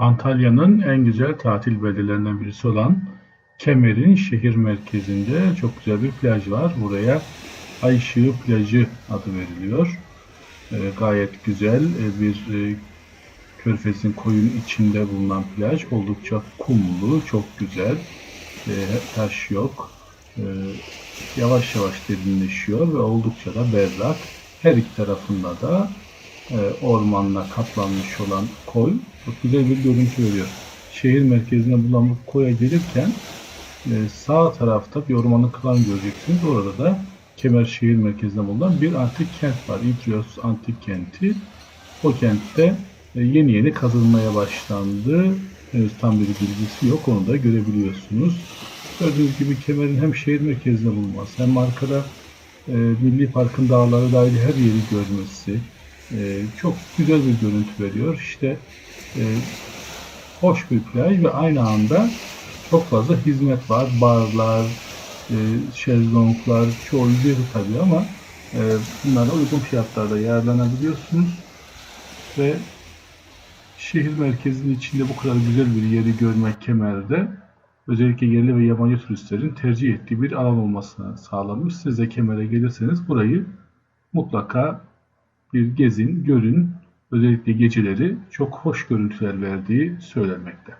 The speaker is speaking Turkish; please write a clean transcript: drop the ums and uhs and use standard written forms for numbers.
Antalya'nın en güzel tatil beldelerinden birisi olan Kemer'in şehir merkezinde çok güzel bir plaj var. Buraya Ay Işığı Plajı adı veriliyor. Gayet güzel bir körfezin koyun içinde bulunan plaj. Oldukça kumlu, çok güzel. Taş yok. E, Yavaş yavaş derinleşiyor ve oldukça da berrak. Her iki tarafında da ormanla kaplanmış olan koy çok güzel bir görüntü veriyor. Şehir merkezine bulunan bu koya gelirken sağ tarafta bir ormanın kılan göreceksiniz. Orada da Kemer şehir merkezinde bulunan bir antik kent var. İdrios Antik Kenti. O kentte yeni yeni kazılmaya başlandı. Henüz tam bir bilgisi yok. Onu da görebiliyorsunuz. Gördüğünüz gibi Kemer'in hem şehir merkezinde bulunması hem arkada Milli Park'ın dağları dahil her yeri görmesi çok güzel bir görüntü veriyor. İşte e, hoş bir plaj ve aynı anda çok fazla hizmet var. Barlar, şezlonglar, çoğu ücretli tabii ama bunlara uygun fiyatlarda yararlanabiliyorsunuz ve şehir merkezinin içinde bu kadar güzel bir yeri görmek Kemer'de özellikle yerli ve yabancı turistlerin tercih ettiği bir alan olmasına sağlanmış. Siz de Kemer'e gelirseniz burayı mutlaka bir gezin, görün. Özellikle geceleri çok hoş görüntüler verdiği söylenmekte.